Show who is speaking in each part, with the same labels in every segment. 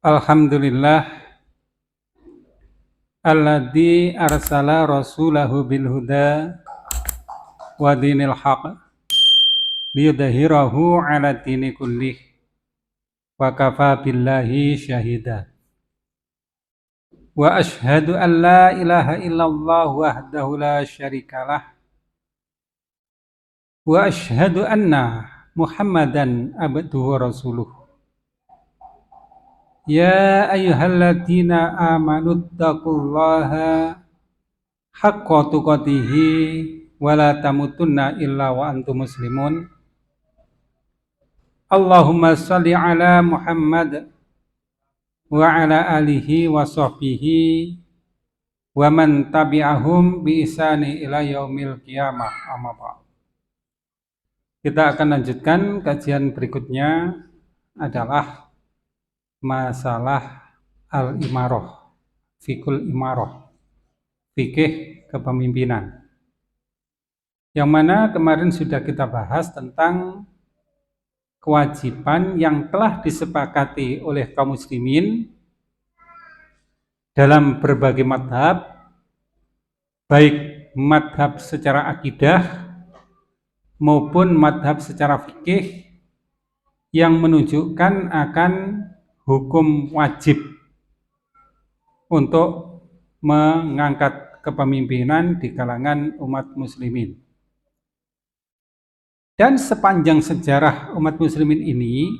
Speaker 1: Alhamdulillah alladzi arsala rasulahu bil huda wa dinil haq liyudhhirahu 'ala dini kullih wa kafa billahi syahida. Wa asyhadu an la ilaha illallah wahdahu la syarikalah wa asyhadu anna Muhammadan abduhu wa rasuluh. Ya ayyuhalladzina amanu taqullaha haqqa tuqatihi wa la tamutunna illa wa antum muslimun. Allahumma shalli ala Muhammad wa ala alihi wa sahbihi wa man tabi'ahum bi ihsani ila yaumil qiyamah, amma ba'd. Kita akan lanjutkan kajian berikutnya adalah masalah al-imarah, fikul imarah, fikih kepemimpinan. Yang mana kemarin sudah kita bahas tentang kewajiban yang telah disepakati oleh kaum muslimin dalam berbagai madhab, baik madhab secara akidah maupun madhab secara fikih, yang menunjukkan akan hukum wajib untuk mengangkat kepemimpinan di kalangan umat muslimin. Dan sepanjang sejarah umat muslimin ini,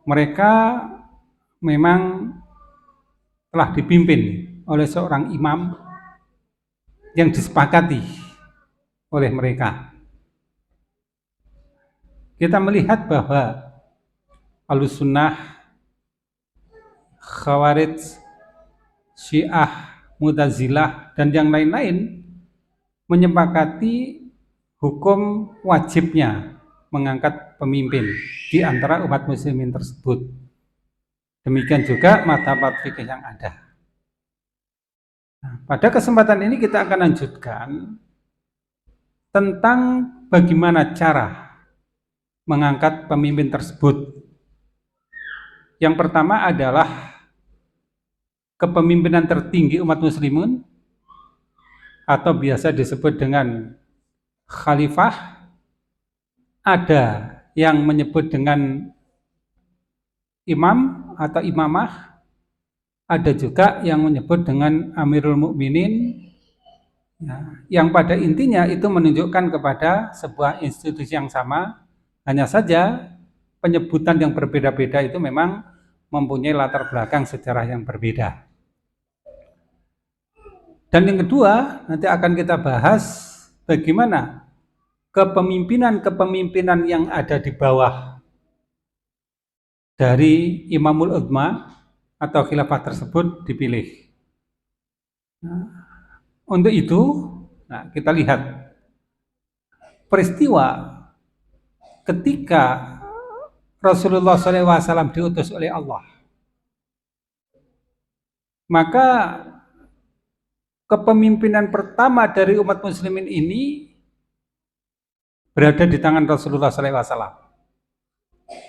Speaker 1: mereka memang telah dipimpin oleh seorang imam yang disepakati oleh mereka. Kita melihat bahwa Ahlussunnah, Khawarij, Syiah, Mu'tazilah, dan yang lain-lain menyepakati hukum wajibnya mengangkat pemimpin di antara umat muslimin tersebut. Demikian juga mazhab fikih yang ada. Nah, pada kesempatan ini kita akan lanjutkan tentang bagaimana cara mengangkat pemimpin tersebut. Yang pertama adalah kepemimpinan tertinggi umat muslimin atau biasa disebut dengan khalifah. Ada yang menyebut dengan imam atau imamah, ada juga yang menyebut dengan Amirul Mukminin, yang pada intinya itu menunjukkan kepada sebuah institusi yang sama, hanya saja penyebutan yang berbeda-beda itu memang mempunyai latar belakang sejarah yang berbeda. Dan yang kedua, nanti akan kita bahas bagaimana kepemimpinan yang ada di bawah dari Imamul Udzma atau khilafah tersebut dipilih. Untuk itu, kita lihat peristiwa ketika Rasulullah SAW diutus oleh Allah. Maka kepemimpinan pertama dari umat muslimin ini berada di tangan Rasulullah SAW.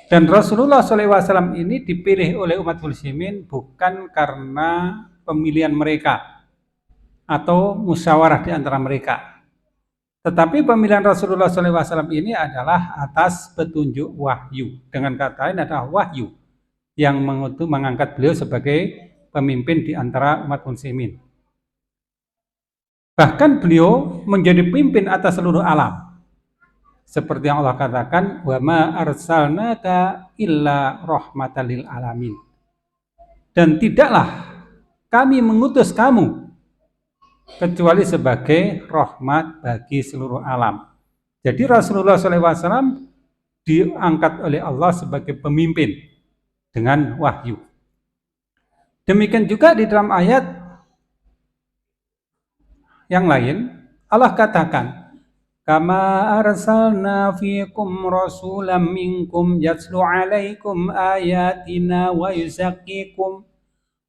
Speaker 1: Dan Rasulullah SAW ini dipilih oleh umat muslimin bukan karena pemilihan mereka atau musyawarah di antara mereka, tetapi pemilihan Rasulullah SAW ini adalah atas petunjuk wahyu. Dengan kata lain adalah wahyu yang mengangkat beliau sebagai pemimpin di antara umat muslimin. Bahkan beliau menjadi pemimpin atas seluruh alam. Seperti yang Allah katakan, wa ma arsalnaka illa rahmatan lil alamin. Dan tidaklah kami mengutus kamu kecuali sebagai rahmat bagi seluruh alam. Jadi Rasulullah SAW diangkat oleh Allah sebagai pemimpin dengan wahyu. Demikian juga di dalam ayat yang lain, Allah katakan, kama arsalna fiikum rasulam minkum yatslu alaikum ayatina wa yuzakkikum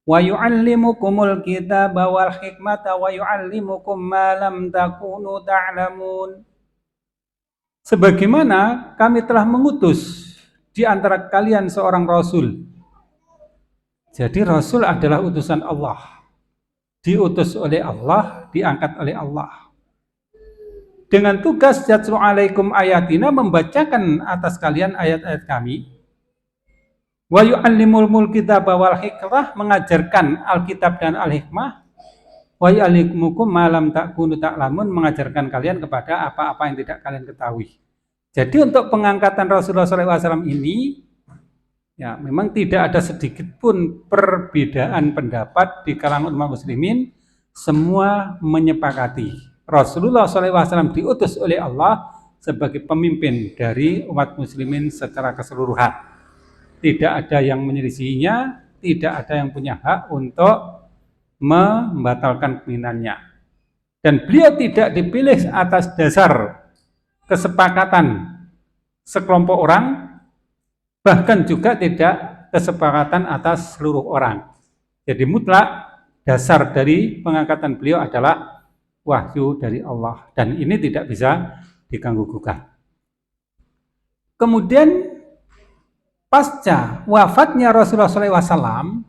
Speaker 1: wa yu'allimukumul kitaba wal hikmata wa yu'allimukum ma lam takunu ta'lamun. Sebagaimana kami telah mengutus di antara kalian seorang rasul Jadi Rasul adalah utusan Allah, diutus oleh Allah, diangkat oleh Allah. Dengan tugas yatlu alaikum ayatina, membacakan atas kalian ayat-ayat kami, wa yu'allimul kitaba wal hikmah, mengajarkan Alkitab dan Al-Hikmah, wa yu'allimukum ma lam takunu ta'lamun, mengajarkan kalian kepada apa-apa yang tidak kalian ketahui. Jadi untuk pengangkatan Rasulullah SAW ini, ya, memang tidak ada sedikit pun perbedaan pendapat di kalangan umat muslimin. Semua menyepakati Rasulullah SAW diutus oleh Allah sebagai pemimpin dari umat muslimin secara keseluruhan. Tidak ada yang menyelisihinya, tidak ada yang punya hak untuk membatalkan kepemimpinannya. Dan beliau tidak dipilih atas dasar kesepakatan sekelompok orang, bahkan juga tidak kesepakatan atas seluruh orang. Jadi mutlak dasar dari pengangkatan beliau adalah wahyu dari Allah, dan ini tidak bisa diganggu-gugat. Kemudian pasca wafatnya Rasulullah SAW,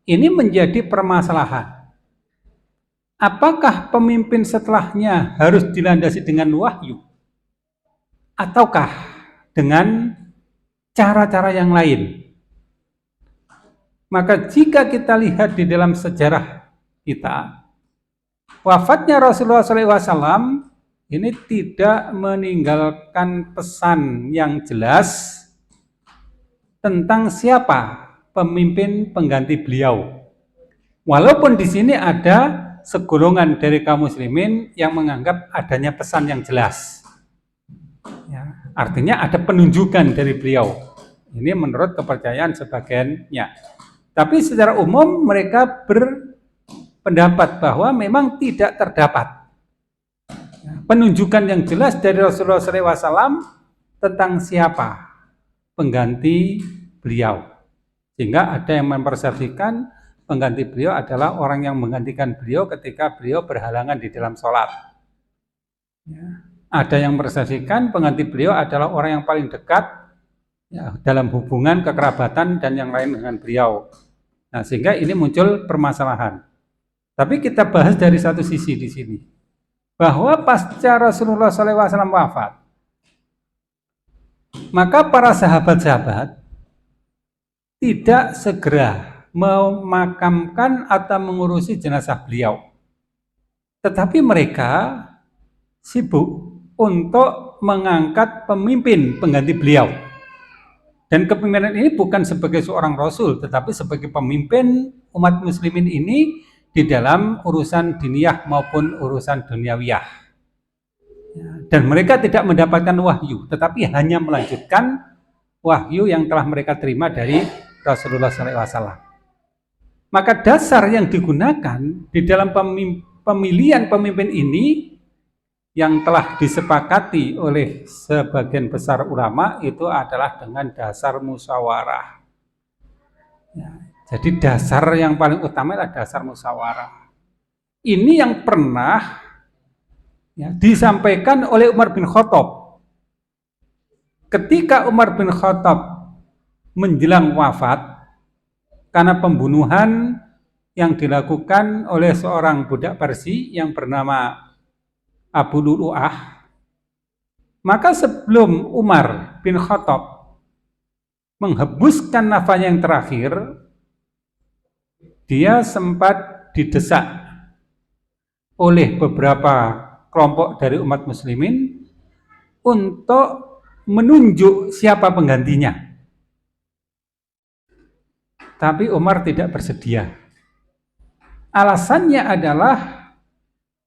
Speaker 1: ini menjadi permasalahan. Apakah pemimpin setelahnya harus dilandasi dengan wahyu, ataukah dengan cara-cara yang lain? Maka jika kita lihat di dalam sejarah kita, wafatnya Rasulullah SAW ini tidak meninggalkan pesan yang jelas tentang siapa pemimpin pengganti beliau. Walaupun di sini ada segolongan dari kaum muslimin yang menganggap adanya pesan yang jelas. Ya, artinya ada penunjukan dari beliau. Ini menurut kepercayaan sebagiannya. Tapi secara umum mereka berpendapat bahwa memang tidak terdapat penunjukan yang jelas dari Rasulullah SAW tentang siapa pengganti beliau. Sehingga ada yang mempersepsikan pengganti beliau adalah orang yang menggantikan beliau ketika beliau berhalangan di dalam sholat. Ya. Ada yang mempersepsikan pengganti beliau adalah orang yang paling dekat, ya, dalam hubungan kekerabatan dan yang lain dengan beliau. Nah, sehingga ini muncul permasalahan. Tapi kita bahas dari satu sisi di sini, bahwa pasca Rasulullah SAW wafat, maka para sahabat-sahabat tidak segera memakamkan atau mengurusi jenazah beliau, tetapi mereka sibuk untuk mengangkat pemimpin pengganti beliau. Dan kepemimpinan ini bukan sebagai seorang rasul, tetapi sebagai pemimpin umat muslimin ini di dalam urusan diniyah maupun urusan duniawiyah. Dan mereka tidak mendapatkan wahyu, tetapi hanya melanjutkan wahyu yang telah mereka terima dari Rasulullah SAW. Maka dasar yang digunakan di dalam pemilihan pemimpin ini yang telah disepakati oleh sebagian besar ulama itu adalah dengan dasar musyawarah. Ya, jadi dasar yang paling utama adalah dasar musyawarah. Ini yang pernah, ya, disampaikan oleh Umar bin Khattab. Ketika Umar bin Khattab menjelang wafat karena pembunuhan yang dilakukan oleh seorang budak Parsi yang bernama Abu Lu'lu'ah, maka sebelum Umar bin Khattab menghembuskan nafasnya yang terakhir, dia sempat didesak oleh beberapa kelompok dari umat muslimin untuk menunjuk siapa penggantinya. Tapi Umar tidak bersedia. Alasannya adalah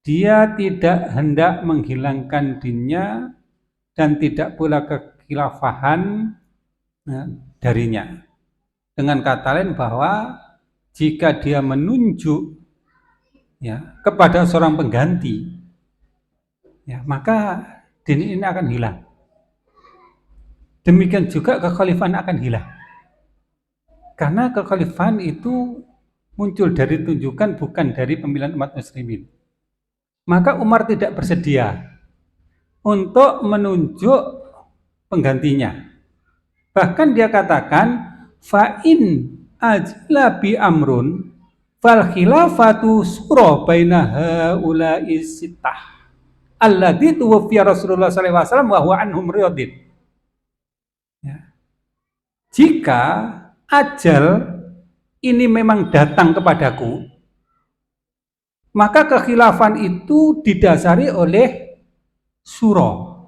Speaker 1: dia tidak hendak menghilangkan dinnya dan tidak pula kekhilafahan darinya. Dengan kata lain bahwa jika dia menunjuk, ya, kepada seorang pengganti, ya, maka din ini akan hilang. Demikian juga kekhalifahan akan hilang. Karena kekhalifahan itu muncul dari tunjukan, bukan dari pemilihan umat muslimin. Maka Umar tidak bersedia untuk menunjuk penggantinya. Bahkan dia katakan, fa'in ajla bi amrun fal khilafatu sura baina haula'i sittah alladzi tuwaffiya Rasulullah sallallahu alaihi wasallam wa huwa anhum riyadin. Ya. Jika ajal ini memang datang kepadaku, maka kekhilafan itu didasari oleh suro,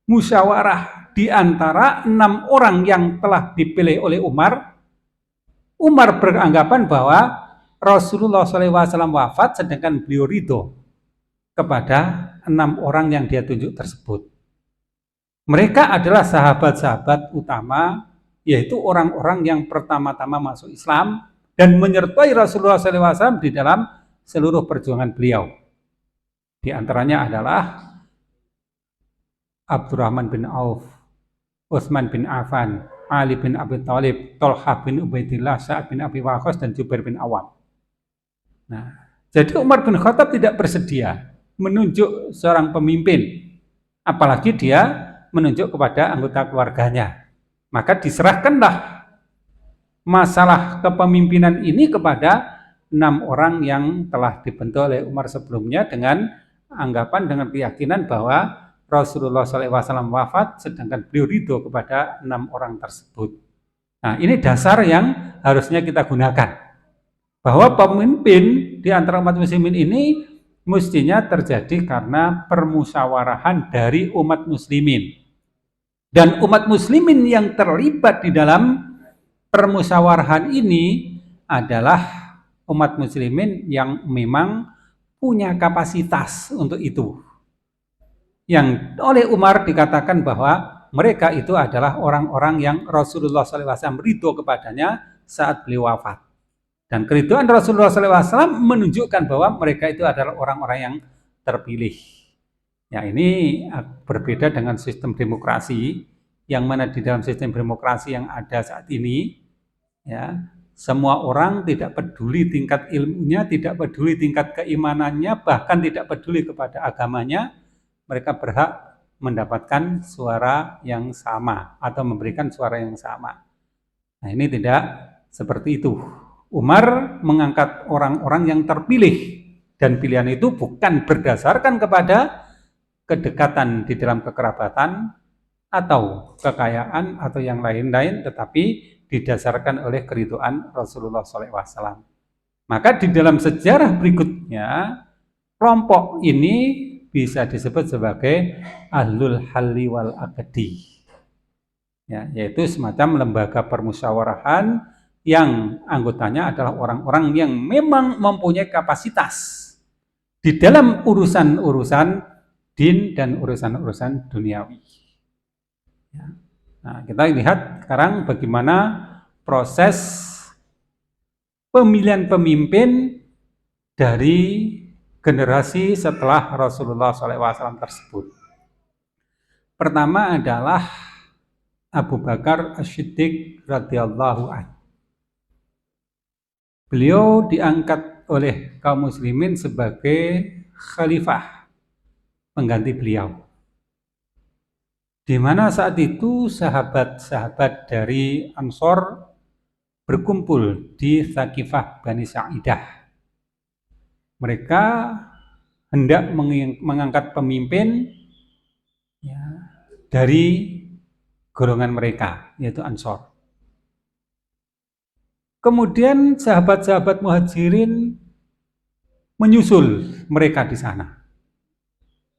Speaker 1: musyawarah di antara 6 orang yang telah dipilih oleh Umar. Umar beranggapan bahwa Rasulullah SAW wafat sedangkan beliau ridho kepada 6 orang yang dia tunjuk tersebut. Mereka adalah sahabat-sahabat utama, yaitu orang-orang yang pertama-tama masuk Islam dan menyertai Rasulullah SAW di dalam seluruh perjuangan beliau. Di antaranya adalah Abdurrahman bin Auf, Utsman bin Affan, Ali bin Abi Thalib, Thalhah bin Ubaidillah, Sa'ad bin Abi Waqqas, dan Jubair bin Awam. Nah, jadi Umar bin Khattab tidak bersedia menunjuk seorang pemimpin, apalagi dia menunjuk kepada anggota keluarganya. Maka diserahkanlah masalah kepemimpinan ini kepada 6 orang yang telah dibentuk oleh Umar sebelumnya dengan anggapan, dengan keyakinan bahwa Rasulullah SAW wafat sedangkan beliau ridho kepada 6 orang tersebut. Nah, ini dasar yang harusnya kita gunakan, bahwa pemimpin di antara umat muslimin ini mestinya terjadi karena permusyawarahan dari umat muslimin. Dan umat muslimin yang terlibat di dalam permusyawarahan ini adalah umat muslimin yang memang punya kapasitas untuk itu. Yang oleh Umar dikatakan bahwa mereka itu adalah orang-orang yang Rasulullah SAW ridho kepadanya saat beliau wafat. Dan keridhaan Rasulullah SAW menunjukkan bahwa mereka itu adalah orang-orang yang terpilih. Ya, ini berbeda dengan sistem demokrasi, yang mana di dalam sistem demokrasi yang ada saat ini, ya, semua orang tidak peduli tingkat ilmunya, tidak peduli tingkat keimanannya, bahkan tidak peduli kepada agamanya, mereka berhak mendapatkan suara yang sama atau memberikan suara yang sama. Nah, ini tidak seperti itu. Umar mengangkat orang-orang yang terpilih, dan pilihan itu bukan berdasarkan kepada kedekatan di dalam kekerabatan atau kekayaan atau yang lain-lain, tetapi didasarkan oleh keridhaan Rasulullah SAW. Maka di dalam sejarah berikutnya, kelompok ini bisa disebut sebagai Ahlul Halli wal Aqdi, ya, yaitu semacam lembaga permusyawarahan yang anggotanya adalah orang-orang yang memang mempunyai kapasitas di dalam urusan-urusan din dan urusan-urusan duniawi. Ya. Nah, kita lihat sekarang bagaimana proses pemilihan pemimpin dari generasi setelah Rasulullah SAW tersebut. Pertama adalah Abu Bakar As-Siddiq radhiyallahu anhu. Beliau diangkat oleh kaum muslimin sebagai khalifah pengganti beliau, di mana saat itu sahabat-sahabat dari Ansor berkumpul di Thaqifah Bani Sa'idah. Mereka hendak mengangkat pemimpin, ya, dari golongan mereka, yaitu Ansor. Kemudian sahabat-sahabat Muhajirin menyusul mereka di sana,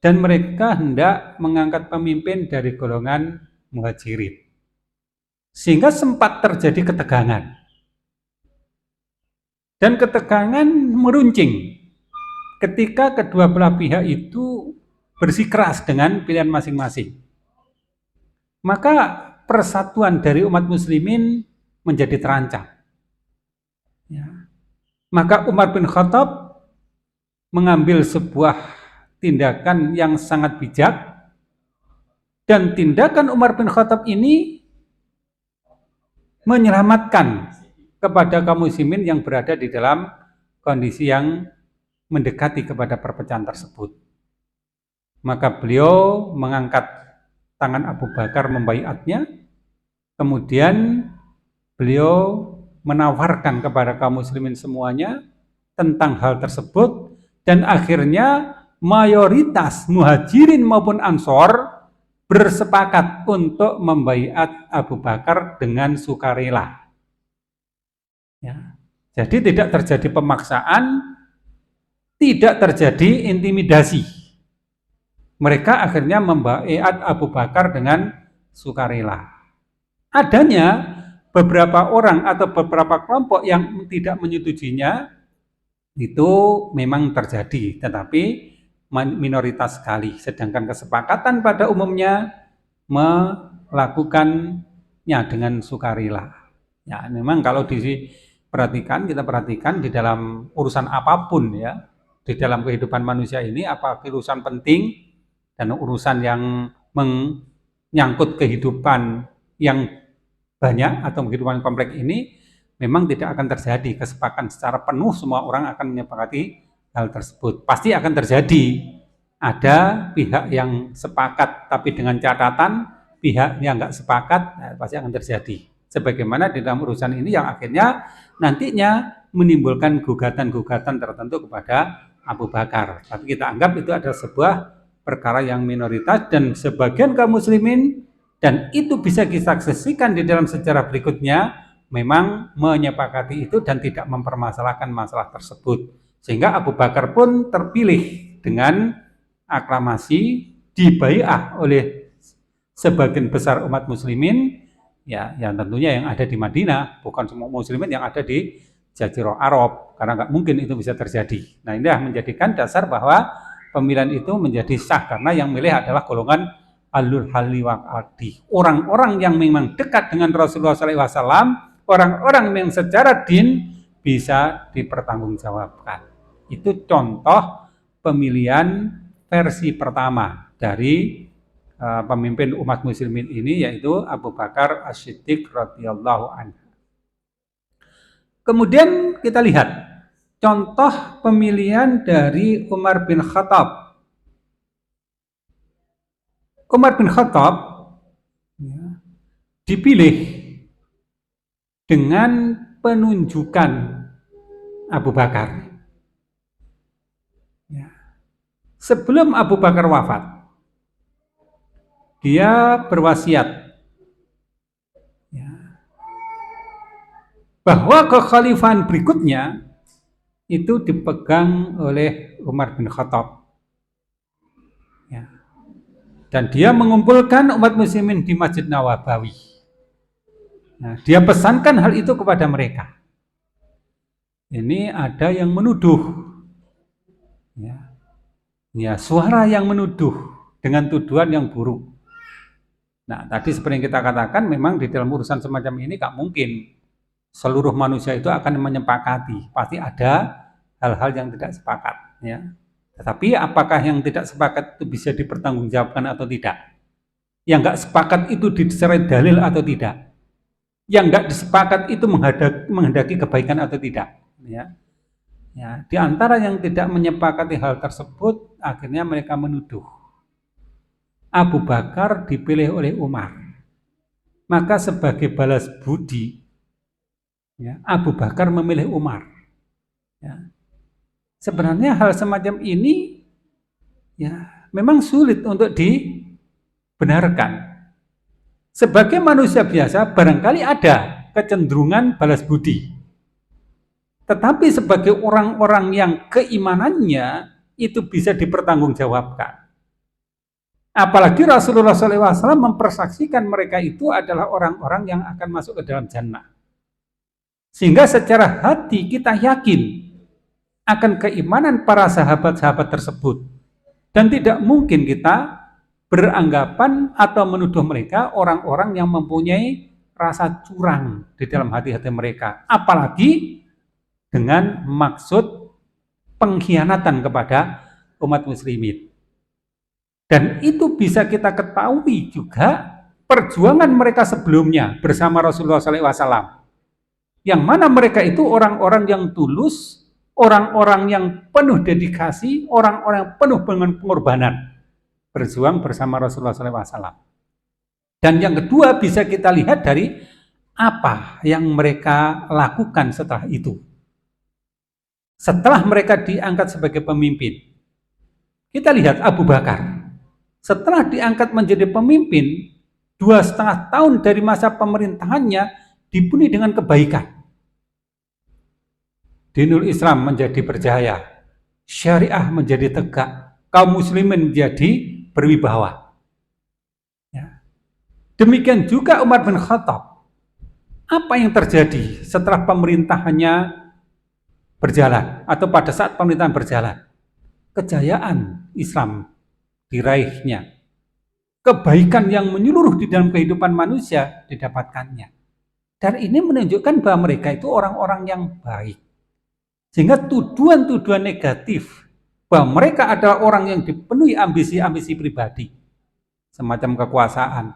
Speaker 1: dan mereka hendak mengangkat pemimpin dari golongan Muhajirin, sehingga sempat terjadi ketegangan. Dan ketegangan meruncing ketika kedua belah pihak itu bersikeras dengan pilihan masing-masing. Maka persatuan dari umat muslimin menjadi terancam. Ya. Maka Umar bin Khattab mengambil sebuah tindakan yang sangat bijak, dan tindakan Umar bin Khattab ini menyelamatkan kepada kaum muslimin yang berada di dalam kondisi yang mendekati kepada perpecahan tersebut. Maka beliau mengangkat tangan Abu Bakar membaiatnya, kemudian beliau menawarkan kepada kaum muslimin semuanya tentang hal tersebut, dan akhirnya mayoritas muhajirin maupun ansor bersepakat untuk membaiat Abu Bakar dengan sukarela. Ya. Jadi tidak terjadi pemaksaan, tidak terjadi intimidasi. Mereka akhirnya membaiat Abu Bakar dengan sukarela. Adanya beberapa orang atau beberapa kelompok yang tidak menyetujuinya, itu memang terjadi, tetapi minoritas sekali. Sedangkan kesepakatan pada umumnya melakukannya dengan sukarela. Ya, memang kalau kita perhatikan di dalam urusan apapun ya, di dalam kehidupan manusia ini, apa urusan penting dan urusan yang menyangkut kehidupan yang banyak atau kehidupan kompleks ini, memang tidak akan terjadi kesepakatan secara penuh semua orang akan menyepakati hal tersebut. Pasti akan terjadi ada pihak yang sepakat, tapi dengan catatan pihak yang nggak sepakat, pasti akan terjadi. Sebagaimana di dalam urusan ini yang akhirnya nantinya menimbulkan gugatan-gugatan tertentu kepada Abu Bakar. Tapi kita anggap itu adalah sebuah perkara yang minoritas dan sebagian kaum muslimin, dan itu bisa kita saksikan di dalam sejarah berikutnya, memang menyepakati itu dan tidak mempermasalahkan masalah tersebut. Sehingga Abu Bakar pun terpilih dengan aklamasi, dibai'ah oleh sebagian besar umat muslimin, ya, yang tentunya yang ada di Madinah, bukan semua muslimin yang ada di Jazirah Arab, karena nggak mungkin itu bisa terjadi. Nah, inilah menjadikan dasar bahwa pemilihan itu menjadi sah, karena yang milih adalah golongan alul halli wal aqdi, orang-orang yang memang dekat dengan Rasulullah SAW, orang-orang yang secara din bisa dipertanggungjawabkan. Itu contoh pemilihan versi pertama dari pemimpin umat muslimin ini, yaitu Abu Bakar As-Siddiq radhiyallahu anhu. Kemudian kita lihat contoh pemilihan dari Umar bin Khattab. Umar bin Khattab ya, dipilih dengan penunjukan Abu Bakar. Ya. Sebelum Abu Bakar wafat, dia berwasiat ya, bahwa kekhalifahan berikutnya itu dipegang oleh Umar bin Khattab. Ya. Dan dia mengumpulkan umat muslimin di Masjid Nawawi. Nah, dia pesankan hal itu kepada mereka. Ini ada yang menuduh, ya, suara yang menuduh dengan tuduhan yang buruk. Nah, tadi seperti yang kita katakan, memang di dalam urusan semacam ini gak mungkin seluruh manusia itu akan menyepakati. Pasti ada hal-hal yang tidak sepakat. Ya. Tetapi apakah yang tidak sepakat itu bisa dipertanggungjawabkan atau tidak? Yang gak sepakat itu diserai dalil atau tidak? Yang nggak disepakat itu menghendaki kebaikan atau tidak, ya. Ya, di antara yang tidak menyepakati hal tersebut, akhirnya mereka menuduh Abu Bakar dipilih oleh Umar. Maka sebagai balas budi, ya, Abu Bakar memilih Umar. Ya. Sebenarnya hal semacam ini, ya, memang sulit untuk dibenarkan. Sebagai manusia biasa, barangkali ada kecenderungan balas budi. Tetapi sebagai orang-orang yang keimanannya itu bisa dipertanggungjawabkan. Apalagi Rasulullah SAW mempersaksikan mereka itu adalah orang-orang yang akan masuk ke dalam jannah. Sehingga secara hati kita yakin akan keimanan para sahabat-sahabat tersebut. Dan tidak mungkin kita beranggapan atau menuduh mereka orang-orang yang mempunyai rasa curang di dalam hati-hati mereka, apalagi dengan maksud pengkhianatan kepada umat muslimin. Dan itu bisa kita ketahui juga perjuangan mereka sebelumnya bersama Rasulullah SAW, yang mana mereka itu orang-orang yang tulus, orang-orang yang penuh dedikasi, orang-orang yang penuh dengan pengorbanan, berjuang bersama Rasulullah SAW. Dan yang kedua bisa kita lihat dari apa yang mereka lakukan setelah itu. Setelah mereka diangkat sebagai pemimpin, kita lihat Abu Bakar. Setelah diangkat menjadi pemimpin, 2,5 tahun dari masa pemerintahannya dipenuhi dengan kebaikan. Dinul Islam menjadi berjaya, syariah menjadi tegak, kaum muslimin menjadi berwibawa. Ya. Demikian juga Umar bin Khattab. Apa yang terjadi setelah pemerintahannya berjalan atau pada saat pemerintahan berjalan? Kejayaan Islam diraihnya. Kebaikan yang menyeluruh di dalam kehidupan manusia didapatkannya. Dan ini menunjukkan bahwa mereka itu orang-orang yang baik. Sehingga tuduhan-tuduhan negatif bahwa mereka adalah orang yang dipenuhi ambisi-ambisi pribadi, semacam kekuasaan,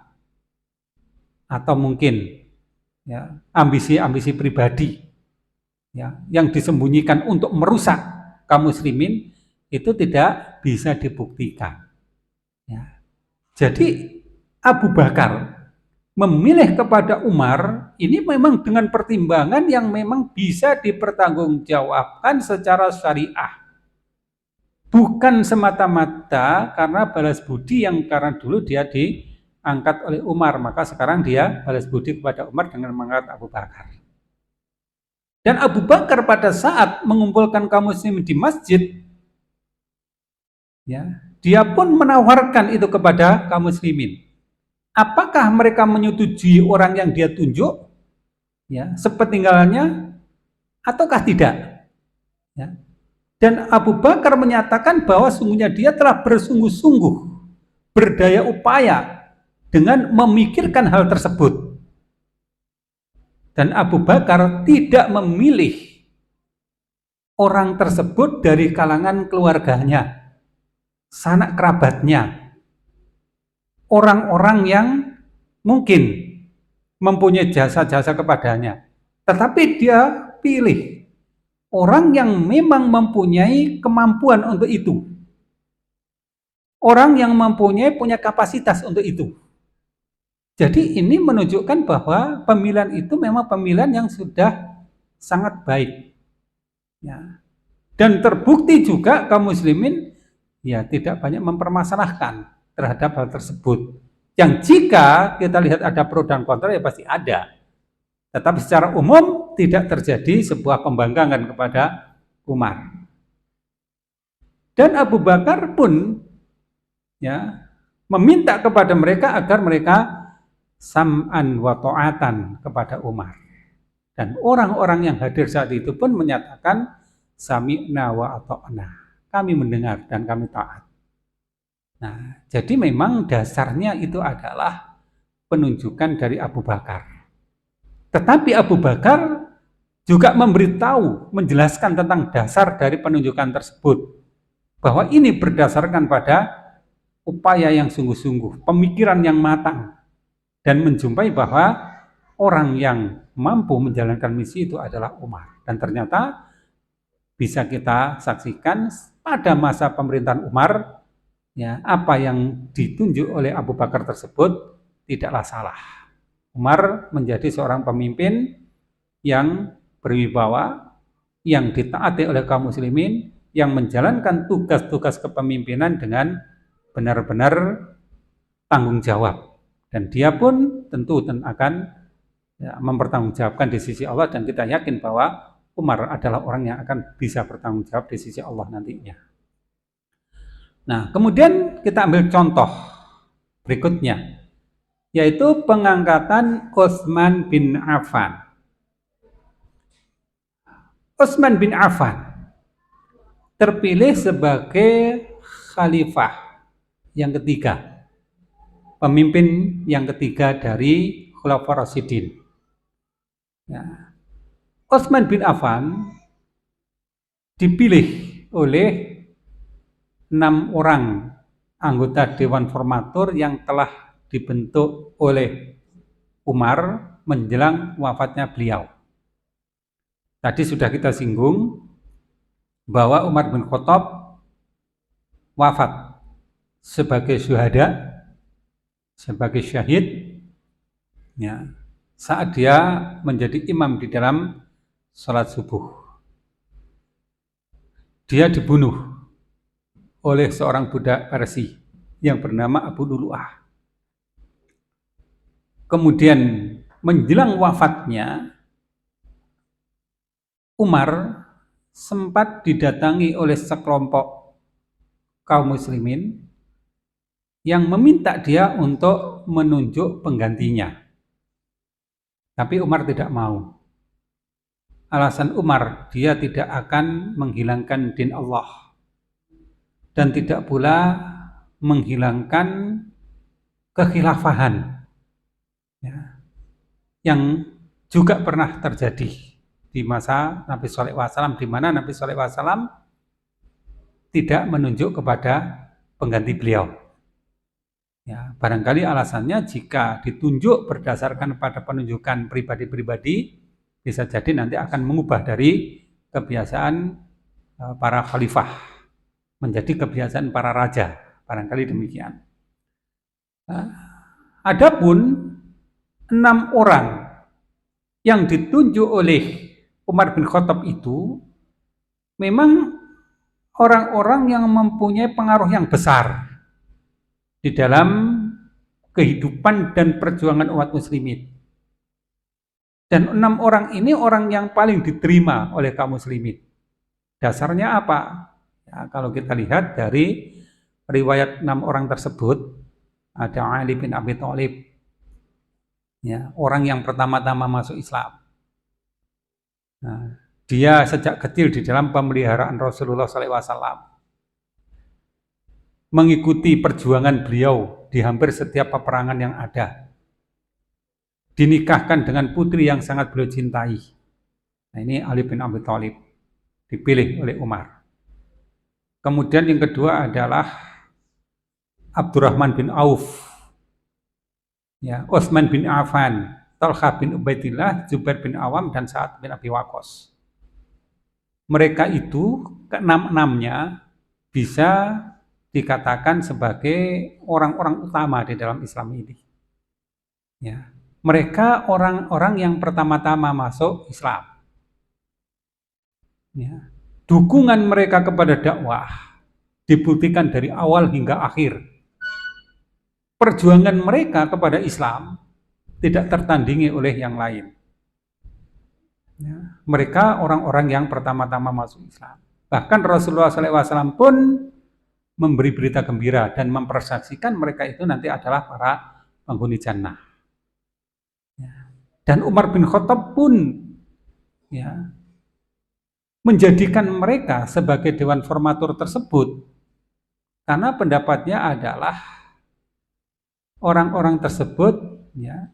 Speaker 1: atau mungkin ya, ambisi-ambisi pribadi ya, yang disembunyikan untuk merusak kaum muslimin, itu tidak bisa dibuktikan. Ya. Jadi Abu Bakar memilih kepada Umar ini memang dengan pertimbangan yang memang bisa dipertanggungjawabkan secara syariah. Bukan semata-mata karena balas budi yang karena dulu dia diangkat oleh Umar, maka sekarang dia balas budi kepada Umar dengan mengangkat Abu Bakar. Dan Abu Bakar pada saat mengumpulkan kaum muslimin di masjid, ya, dia pun menawarkan itu kepada kaum muslimin. Apakah mereka menyetujui orang yang dia tunjuk, ya, sepeninggalannya, ataukah tidak? Ya. Dan Abu Bakar menyatakan bahwa sungguhnya dia telah bersungguh-sungguh, berdaya upaya dengan memikirkan hal tersebut. Dan Abu Bakar tidak memilih orang tersebut dari kalangan keluarganya, sanak kerabatnya, orang-orang yang mungkin mempunyai jasa-jasa kepadanya. Tetapi dia pilih orang yang memang mempunyai kemampuan untuk itu. Orang yang punya kapasitas untuk itu. Jadi ini menunjukkan bahwa pemilihan itu memang pemilihan yang sudah sangat baik. Ya. Dan terbukti juga kaum muslimin ya tidak banyak mempermasalahkan terhadap hal tersebut. Yang jika kita lihat ada pro dan kontra ya pasti ada. Tetapi secara umum tidak terjadi sebuah pembangkangan kepada Umar. Dan Abu Bakar pun ya meminta kepada mereka agar mereka sam'an wa ta'atan kepada Umar. Dan orang-orang yang hadir saat itu pun menyatakan sami'na wa ata'na. Kami mendengar dan kami taat. Nah, jadi memang dasarnya itu adalah penunjukan dari Abu Bakar. Tetapi Abu Bakar juga memberitahu, menjelaskan tentang dasar dari penunjukan tersebut. Bahwa ini berdasarkan pada upaya yang sungguh-sungguh, pemikiran yang matang, dan menjumpai bahwa orang yang mampu menjalankan misi itu adalah Umar. Dan ternyata bisa kita saksikan pada masa pemerintahan Umar, ya, apa yang ditunjuk oleh Abu Bakar tersebut tidaklah salah. Umar menjadi seorang pemimpin yang berwibawa, yang ditaati oleh kaum muslimin, yang menjalankan tugas-tugas kepemimpinan dengan benar-benar tanggung jawab. Dan dia pun tentu akan ya, mempertanggungjawabkan di sisi Allah, dan kita yakin bahwa Umar adalah orang yang akan bisa bertanggung jawab di sisi Allah nantinya. Nah, kemudian kita ambil contoh berikutnya, yaitu pengangkatan Utsman bin Affan. Utsman bin Affan terpilih sebagai khalifah yang ketiga, pemimpin yang ketiga dari Khulafaur Rasyidin. Ya. Utsman bin Affan dipilih oleh 6 orang anggota Dewan Formatur yang telah dibentuk oleh Umar menjelang wafatnya beliau. Tadi sudah kita singgung bahwa Umar bin Khattab wafat sebagai syuhada, sebagai syahid, ya, saat dia menjadi imam di dalam sholat subuh. Dia dibunuh oleh seorang budak Parsi yang bernama Abu Lulu'ah. Kemudian menjelang wafatnya, Umar sempat didatangi oleh sekelompok kaum muslimin yang meminta dia untuk menunjuk penggantinya. Tapi Umar tidak mau. Alasan Umar, dia tidak akan menghilangkan din Allah dan tidak pula menghilangkan kekhilafahan ya, yang juga pernah terjadi di masa Nabi Shallallahu Alaihi Wasallam, di mana Nabi Shallallahu Alaihi Wasallam tidak menunjuk kepada pengganti beliau. Ya, barangkali alasannya jika ditunjuk berdasarkan pada penunjukan pribadi-pribadi, bisa jadi nanti akan mengubah dari kebiasaan para khalifah menjadi kebiasaan para raja, barangkali demikian. Adapun 6 orang yang ditunjuk oleh Umar bin Khattab itu memang orang-orang yang mempunyai pengaruh yang besar di dalam kehidupan dan perjuangan umat muslimin. Dan 6 orang ini orang yang paling diterima oleh kaum muslimin. Dasarnya apa? Ya, kalau kita lihat dari riwayat 6 orang tersebut, ada Ali bin Abi Thalib, ya, orang yang pertama-tama masuk Islam. Nah, dia sejak kecil di dalam pemeliharaan Rasulullah SAW, mengikuti perjuangan beliau di hampir setiap peperangan yang ada. Dinikahkan dengan putri yang sangat beliau cintai. Nah, ini Ali bin Abi Thalib, dipilih oleh Umar. Kemudian yang kedua adalah Abdurrahman bin Auf, ya, Utsman bin Affan, Talha bin Ubaidillah, Zubair bin Awam, dan Sa'ad bin Abi Waqqas. Mereka itu keenam-enamnya bisa dikatakan sebagai orang-orang utama di dalam Islam ini. Ya, mereka orang-orang yang pertama-tama masuk Islam. Ya, dukungan mereka kepada dakwah dibuktikan dari awal hingga akhir. Perjuangan mereka kepada Islam tidak tertandingi oleh yang lain. Ya, mereka orang-orang yang pertama-tama masuk Islam. Bahkan Rasulullah SAW pun memberi berita gembira dan mempersaksikan mereka itu nanti adalah para penghuni jannah. Ya. Dan Umar bin Khattab pun ya, menjadikan mereka sebagai dewan formatur tersebut karena pendapatnya adalah orang-orang tersebut ya,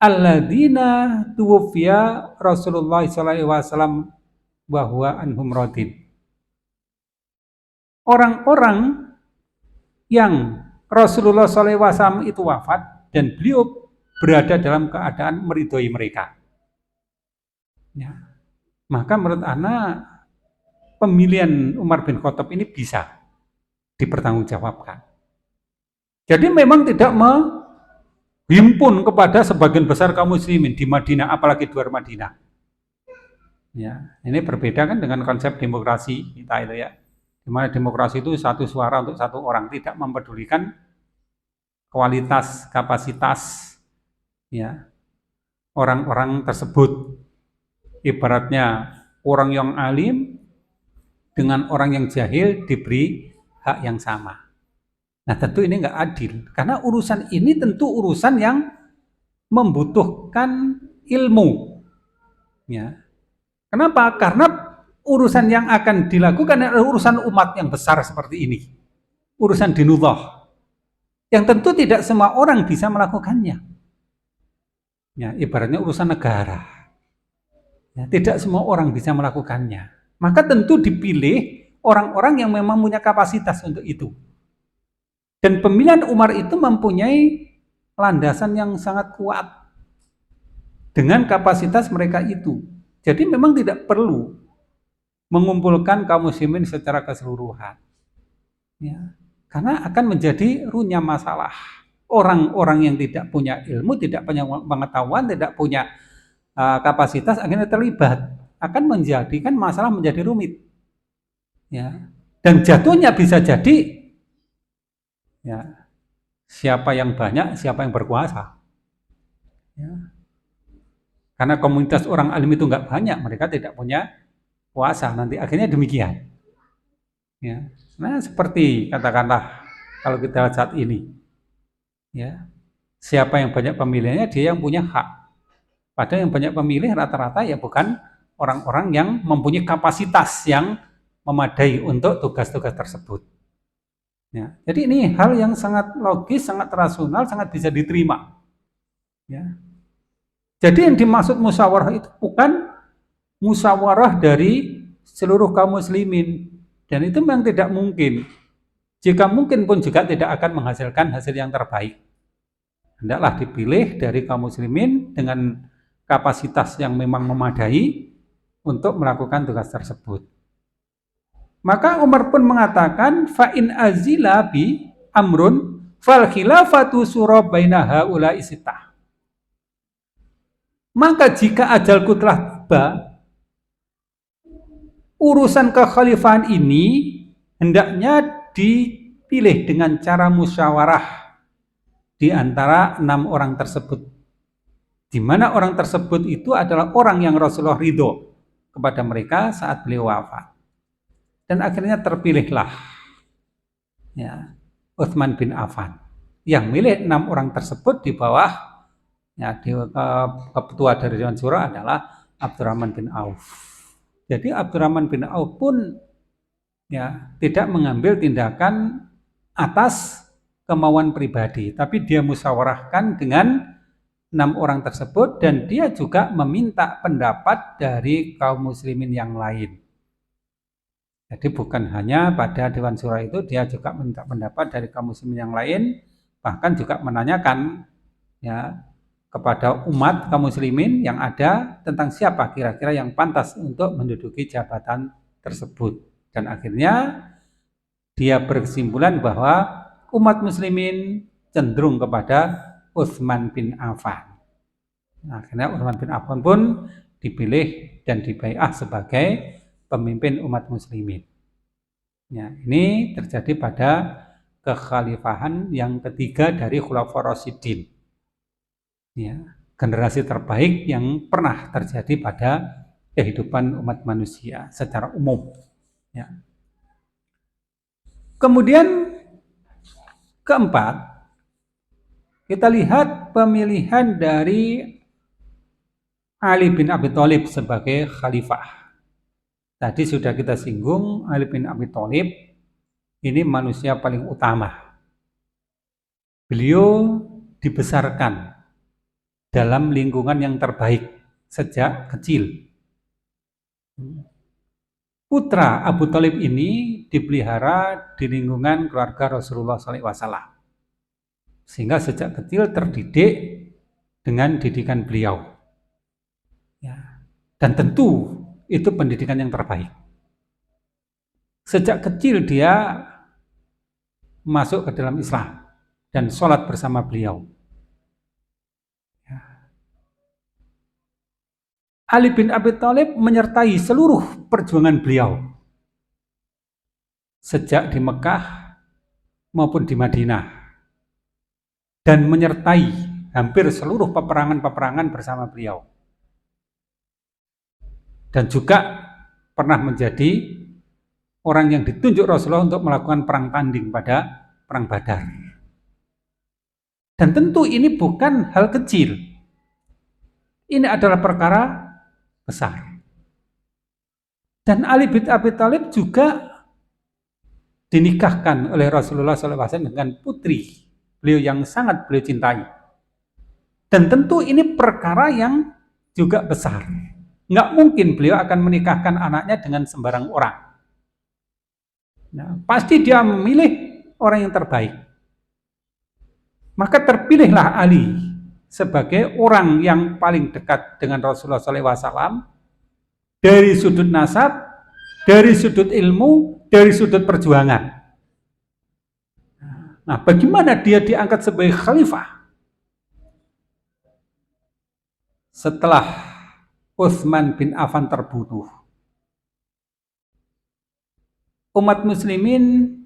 Speaker 1: alladzina tuwfiya Rasulullah SAW bahwa anhum radin. Orang-orang yang Rasulullah SAW itu wafat dan beliau berada dalam keadaan meridhoi mereka. Ya. Maka menurut ana pemilihan Umar bin Khattab ini bisa dipertanggungjawabkan. Jadi memang tidak menghimpun kepada sebagian besar kaum muslimin di Madinah, apalagi di luar Madinah. Ya, ini berbeda kan dengan konsep demokrasi kita itu ya. Di mana demokrasi itu satu suara untuk satu orang, tidak mempedulikan kualitas, kapasitas ya orang-orang tersebut. Ibaratnya orang yang alim dengan orang yang jahil diberi hak yang sama. Nah, tentu ini nggak adil, karena urusan ini tentu urusan yang membutuhkan ilmu. Ya. Kenapa? Karena urusan yang akan dilakukan adalah urusan umat yang besar seperti ini. Urusan dinullah. Yang tentu tidak semua orang bisa melakukannya. Ya, ibaratnya urusan negara. Ya, tidak semua orang bisa melakukannya. Maka tentu dipilih orang-orang yang memang punya kapasitas untuk itu. Dan pemilihan Umar itu mempunyai landasan yang sangat kuat dengan kapasitas mereka itu. Jadi memang tidak perlu mengumpulkan kaum muslimin secara keseluruhan. Ya, karena akan menjadi runyam masalah. orang-orang yang tidak punya ilmu, tidak punya pengetahuan, tidak punya kapasitas akhirnya terlibat, akan menjadikan masalah menjadi rumit. Ya. Dan jatuhnya bisa jadi ya, siapa yang banyak, siapa yang berkuasa. Ya. Karena komunitas orang alim itu nggak banyak, mereka tidak punya kuasa, nanti akhirnya demikian. Ya. Nah, seperti katakanlah kalau kita lihat saat ini, ya, siapa yang banyak pemilihnya dia yang punya hak. Padahal yang banyak pemilih rata-rata ya bukan orang-orang yang mempunyai kapasitas yang memadai untuk tugas-tugas tersebut. Ya, jadi ini hal yang sangat logis, sangat rasional, sangat bisa diterima. Ya. Jadi yang dimaksud musyawarah itu bukan musyawarah dari seluruh kaum muslimin, dan itu memang tidak mungkin. Jika mungkin pun juga tidak akan menghasilkan hasil yang terbaik. Hendaklah dipilih dari kaum muslimin dengan kapasitas yang memang memadai untuk melakukan tugas tersebut. Maka Umar pun mengatakan fa in azila bi amrun fal khilafatu sura baina haula'i sittah. Maka jika ajalku telah tiba, urusan kekhalifahan ini hendaknya dipilih dengan cara musyawarah di antara 6 orang tersebut. Di mana orang tersebut itu adalah orang yang Rasulullah ridho kepada mereka saat beliau wafat. Dan akhirnya terpilihlah ya, Utsman bin Affan yang milih 6 orang tersebut di bawah ya, ketua dari Dewan Syuro adalah Abdurrahman bin Auf. Jadi Abdurrahman bin Auf pun ya tidak mengambil tindakan atas kemauan pribadi, tapi dia musyawarahkan dengan 6 orang tersebut dan dia juga meminta pendapat dari kaum muslimin yang lain. Jadi bukan hanya pada Dewan Syuro itu, dia juga minta pendapat dari kaum muslimin yang lain, bahkan juga menanyakan ya kepada umat kaum muslimin yang ada tentang siapa kira-kira yang pantas untuk menduduki jabatan tersebut. Dan akhirnya dia berkesimpulan bahwa umat muslimin cenderung kepada Utsman bin Affan. Akhirnya Utsman bin Affan pun dipilih dan dibai'ah sebagai pemimpin umat muslimin. Ya, ini terjadi pada kekhalifahan yang ketiga dari Khulafaur Rasyidin. Ya, generasi terbaik yang pernah terjadi pada kehidupan umat manusia secara umum. Ya. Kemudian keempat, kita lihat pemilihan dari Ali bin Abi Thalib sebagai khalifah. Tadi sudah kita singgung, Ali bin Abi Thalib ini manusia paling utama. Beliau dibesarkan dalam lingkungan yang terbaik sejak kecil. Putra Abu Thalib ini dipelihara di lingkungan keluarga Rasulullah SAW. Sehingga sejak kecil terdidik dengan didikan beliau. Ya. Dan tentu itu pendidikan yang terbaik. Sejak kecil dia masuk ke dalam Islam dan sholat bersama beliau. Ali bin Abi Thalib menyertai seluruh perjuangan beliau sejak di Mekah maupun di Madinah dan menyertai hampir seluruh peperangan-peperangan bersama beliau. Dan juga pernah menjadi orang yang ditunjuk Rasulullah untuk melakukan perang tanding pada perang Badar. Dan tentu ini bukan hal kecil. Ini adalah perkara besar. Dan Ali bin Abi Thalib juga dinikahkan oleh Rasulullah SAW dengan putri beliau yang sangat beliau cintai. Dan tentu ini perkara yang juga besar. Nggak mungkin beliau akan menikahkan anaknya dengan sembarang orang. Nah, pasti dia memilih orang yang terbaik. Maka terpilihlah Ali sebagai orang yang paling dekat dengan Rasulullah SAW dari sudut nasab, dari sudut ilmu, dari sudut perjuangan. Nah, bagaimana dia diangkat sebagai khalifah? Setelah Utsman bin Affan terbunuh, umat muslimin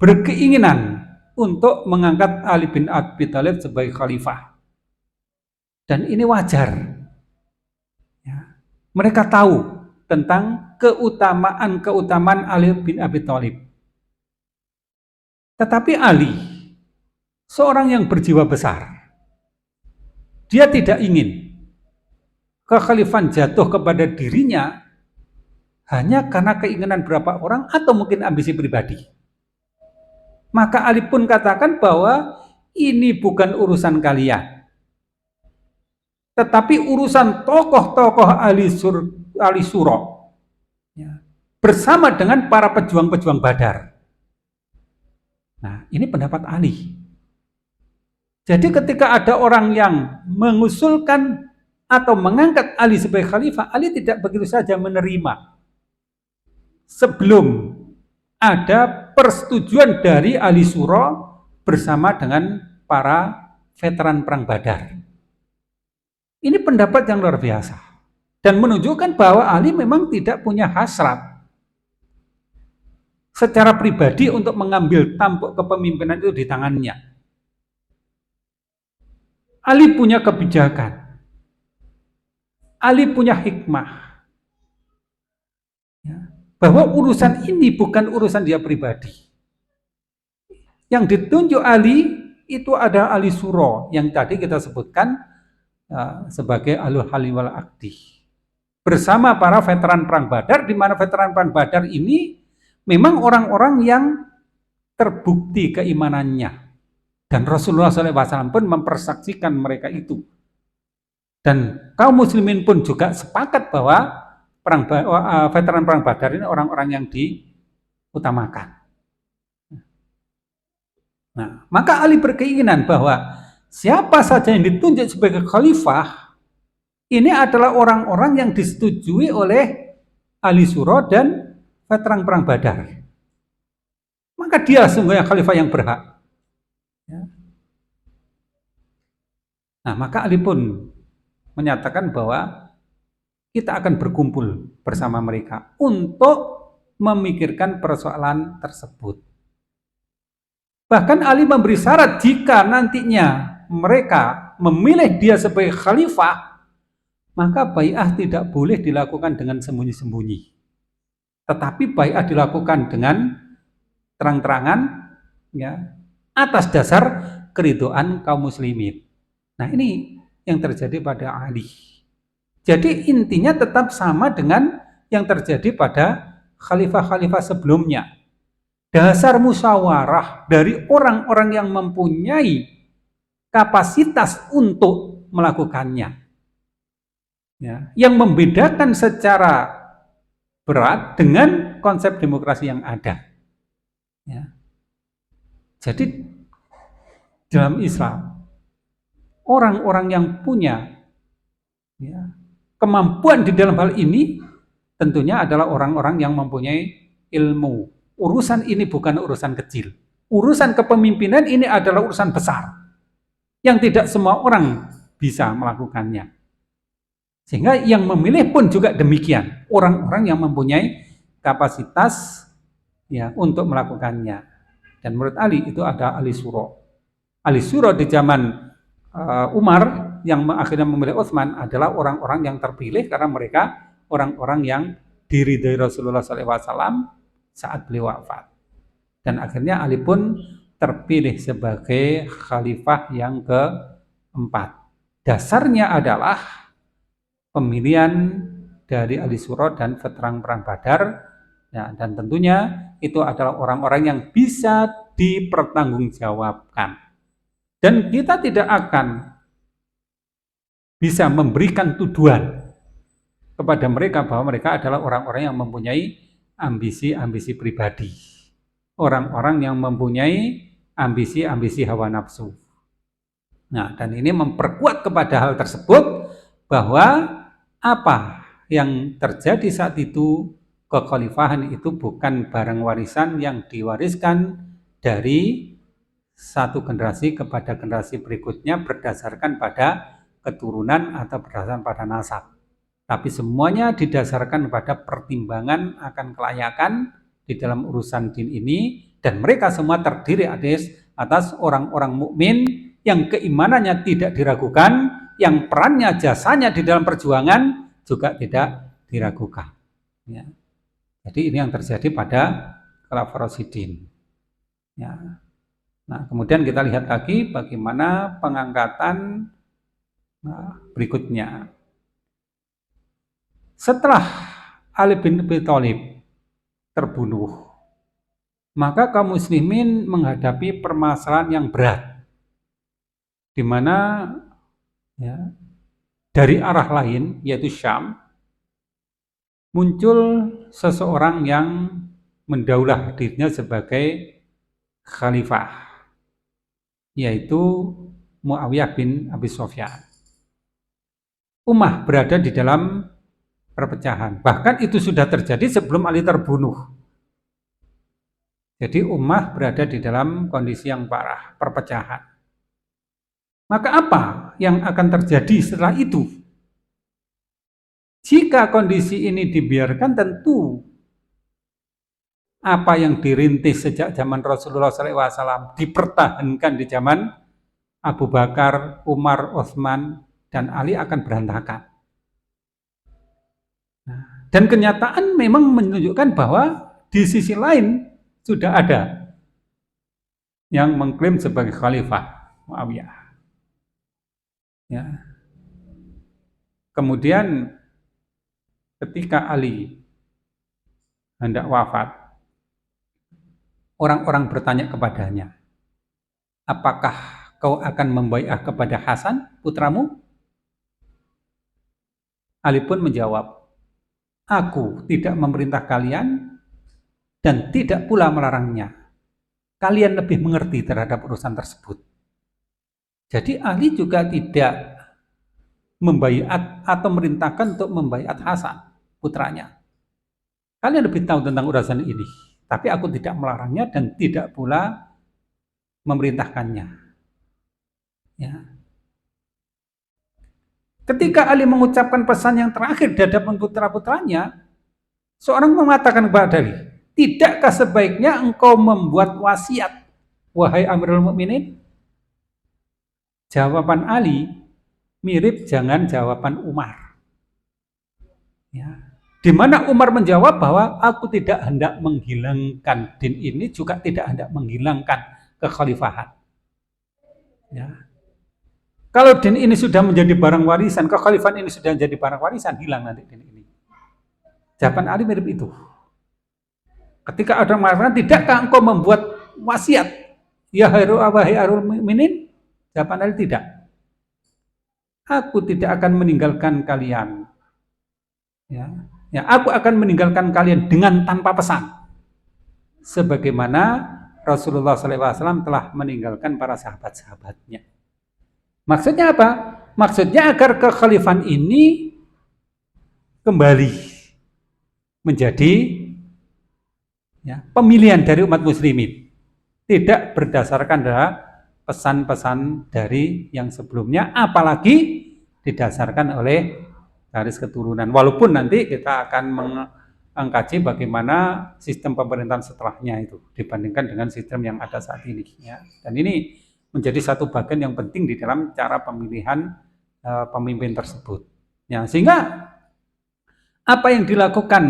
Speaker 1: berkeinginan untuk mengangkat Ali bin Abi Thalib sebagai khalifah. Dan ini wajar. Ya. Mereka tahu tentang keutamaan Ali bin Abi Thalib. Tetapi Ali, seorang yang berjiwa besar, dia tidak ingin kekhalifahan jatuh kepada dirinya hanya karena keinginan berapa orang atau mungkin ambisi pribadi. Maka Ali pun katakan bahwa ini bukan urusan kalian, tetapi urusan tokoh-tokoh Ali Suro ya, bersama dengan para pejuang-pejuang Badar. Nah, ini pendapat Ali. Jadi ketika ada orang yang mengusulkan atau mengangkat Ali sebagai khalifah, Ali tidak begitu saja menerima sebelum ada persetujuan dari Ali Suro bersama dengan para veteran perang Badar. Ini pendapat yang luar biasa dan menunjukkan bahwa Ali memang tidak punya hasrat secara pribadi untuk mengambil tampuk kepemimpinan itu di tangannya. Ali punya kebijakan, Ali punya hikmah, bahwa urusan ini bukan urusan dia pribadi. Yang ditunjuk Ali itu ada Ali Suro yang tadi kita sebutkan sebagai Alul Hali wal Aqdi. Bersama para veteran perang Badar, di mana veteran perang Badar ini memang orang-orang yang terbukti keimanannya. Dan Rasulullah SAW pun mempersaksikan mereka itu. Dan kaum muslimin pun juga sepakat bahwa veteran perang Badar ini orang-orang yang diutamakan. Nah, maka Ali berkeinginan bahwa siapa saja yang ditunjuk sebagai khalifah ini adalah orang-orang yang disetujui oleh Ali Suro dan veteran perang Badar. Maka dia sungguhnya khalifah yang berhak. Nah, maka Ali pun menyatakan bahwa kita akan berkumpul bersama mereka untuk memikirkan persoalan tersebut. Bahkan Ali memberi syarat jika nantinya mereka memilih dia sebagai khalifah, maka bai'ah tidak boleh dilakukan dengan sembunyi-sembunyi. Tetapi bai'ah dilakukan dengan terang-terangan ya, atas dasar keridhaan kaum muslimin. Nah, ini yang terjadi pada Ali. Jadi intinya tetap sama dengan yang terjadi pada khalifah-khalifah sebelumnya. Dasar musyawarah dari orang-orang yang mempunyai kapasitas untuk melakukannya. Ya, yang membedakan secara berat dengan konsep demokrasi yang ada. Ya. Jadi dalam Islam, orang-orang yang punya ya, kemampuan di dalam hal ini tentunya adalah orang-orang yang mempunyai ilmu. Urusan ini bukan urusan kecil. Urusan kepemimpinan ini adalah urusan besar yang tidak semua orang bisa melakukannya. Sehingga yang memilih pun juga demikian, orang-orang yang mempunyai kapasitas ya untuk melakukannya. Dan menurut Ali itu ada Ali Suro. Ali Suro di zaman Umar yang akhirnya memilih Utsman adalah orang-orang yang terpilih karena mereka orang-orang yang diridhai Rasulullah SAW saat beliau wafat. Dan akhirnya Ali pun terpilih sebagai khalifah yang keempat. Dasarnya adalah pemilihan dari Ali Suro dan veteran perang Badar ya, dan tentunya itu adalah orang-orang yang bisa dipertanggungjawabkan. Dan kita tidak akan bisa memberikan tuduhan kepada mereka bahwa mereka adalah orang-orang yang mempunyai ambisi-ambisi pribadi, orang-orang yang mempunyai ambisi-ambisi hawa nafsu. Nah, dan ini memperkuat kepada hal tersebut bahwa apa yang terjadi saat itu, kekhalifahan itu bukan barang warisan yang diwariskan dari satu generasi kepada generasi berikutnya berdasarkan pada keturunan atau berdasarkan pada nasab. Tapi semuanya didasarkan pada pertimbangan akan kelayakan di dalam urusan din ini, dan mereka semua terdiri atas orang-orang mukmin yang keimanannya tidak diragukan, yang perannya jasanya di dalam perjuangan juga tidak diragukan. Ya. Jadi ini yang terjadi pada Khulafaur Rasyidin. Ya. Nah, kemudian kita lihat lagi bagaimana pengangkatan berikutnya. Setelah Ali bin Abi Thalib terbunuh, maka kaum muslimin menghadapi permasalahan yang berat, di mana ya, dari arah lain, yaitu Syam, muncul seseorang yang mendaulah dirinya sebagai khalifah, yaitu Muawiyah bin Abi Sufyan. Ummah berada di dalam perpecahan. Bahkan itu sudah terjadi sebelum Ali terbunuh. Jadi ummah berada di dalam kondisi yang parah, perpecahan. Maka apa yang akan terjadi setelah itu? Jika kondisi ini dibiarkan, tentu apa yang dirintis sejak zaman Rasulullah SAW dipertahankan di zaman Abu Bakar, Umar, Utsman, dan Ali akan berantakan. Dan kenyataan memang menunjukkan bahwa di sisi lain sudah ada yang mengklaim sebagai khalifah Muawiyah. Ya. Kemudian ketika Ali hendak wafat, orang-orang bertanya kepadanya, apakah kau akan membaiat kepada Hasan, putramu? Ali pun menjawab, aku tidak memerintah kalian dan tidak pula melarangnya. Kalian lebih mengerti terhadap urusan tersebut. Jadi Ali juga tidak membaiat atau merintahkan untuk membaiat Hasan, putranya. Kalian lebih tahu tentang urusan ini, tapi aku tidak melarangnya dan tidak pula memerintahkannya. Ya. Ketika Ali mengucapkan pesan yang terakhir di hadapan putra-putranya, seorang mengatakan kepada Ali, tidakkah sebaiknya engkau membuat wasiat, wahai Amirul Mukminin? Jawaban Ali mirip dengan jawaban Umar. Ya. Di mana Umar menjawab bahwa aku tidak hendak menghilangkan din ini, juga tidak hendak menghilangkan kekhalifahan. Ya. Kalau din ini sudah menjadi barang warisan, kekhalifahan ini sudah menjadi barang warisan, hilang nanti din ini. Jawaban Ali mirip itu. Ketika ada mengatakan, tidakkah engkau membuat wasiat, ya wahai Amirul Mukminin? Jawaban Ali tidak. Aku tidak akan meninggalkan kalian. Ya, aku akan meninggalkan kalian dengan tanpa pesan. Sebagaimana Rasulullah SAW telah meninggalkan para sahabat-sahabatnya. Maksudnya apa? Maksudnya agar kekhalifahan ini kembali menjadi pemilihan dari umat muslimin. Tidak berdasarkan pesan-pesan dari yang sebelumnya, apalagi didasarkan oleh garis keturunan. Walaupun nanti kita akan mengkaji bagaimana sistem pemerintahan setelahnya itu dibandingkan dengan sistem yang ada saat ini. Ya. Dan ini menjadi satu bagian yang penting di dalam cara pemilihan pemimpin tersebut. Ya, sehingga apa yang dilakukan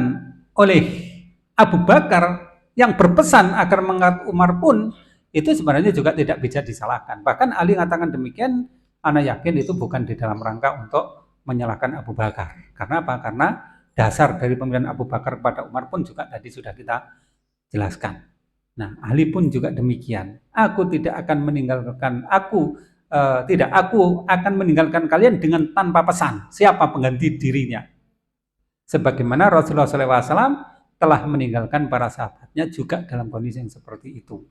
Speaker 1: oleh Abu Bakar yang berpesan agar mengangkat Umar pun itu sebenarnya juga tidak bisa disalahkan. Bahkan Ali mengatakan demikian, ana yakin itu bukan di dalam rangka untuk menyalahkan Abu Bakar. Karena apa? Karena dasar dari pemilihan Abu Bakar kepada Umar pun juga tadi sudah kita jelaskan. Nah, Ali pun juga demikian. Aku akan meninggalkan kalian dengan tanpa pesan. Siapa pengganti dirinya? Sebagaimana Rasulullah SAW telah meninggalkan para sahabatnya juga dalam kondisi yang seperti itu.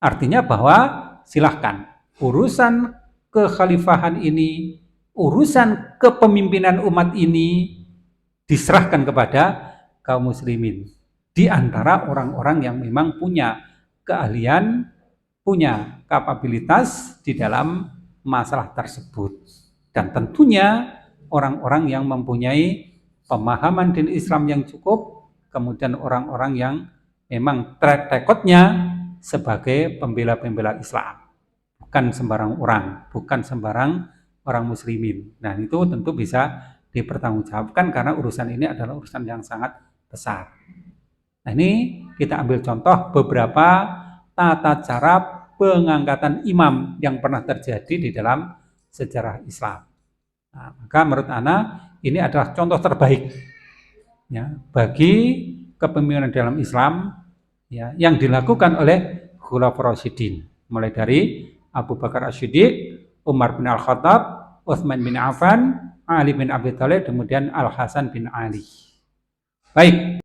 Speaker 1: Artinya bahwa silahkan urusan kekhalifahan ini, urusan kepemimpinan umat ini diserahkan kepada kaum muslimin. Di antara orang-orang yang memang punya keahlian, punya kapabilitas di dalam masalah tersebut. Dan tentunya orang-orang yang mempunyai pemahaman din Islam yang cukup, kemudian orang-orang yang memang track recordnya sebagai pembela-pembela Islam. Bukan sembarang orang, bukan sembarang orang muslimin. Nah, itu tentu bisa dipertanggungjawabkan karena urusan ini adalah urusan yang sangat besar. Nah, ini kita ambil contoh beberapa tata cara pengangkatan imam yang pernah terjadi di dalam sejarah Islam. Nah, maka menurut Ana ini adalah contoh terbaik ya, bagi kepemimpinan dalam Islam ya, yang dilakukan oleh Khulafaur Rasyidin, mulai dari Abu Bakar As-Siddiq, Umar bin Al-Khattab, Utsman bin Affan, Ali bin Abi Thalib, kemudian Al-Hasan bin Ali. Baik.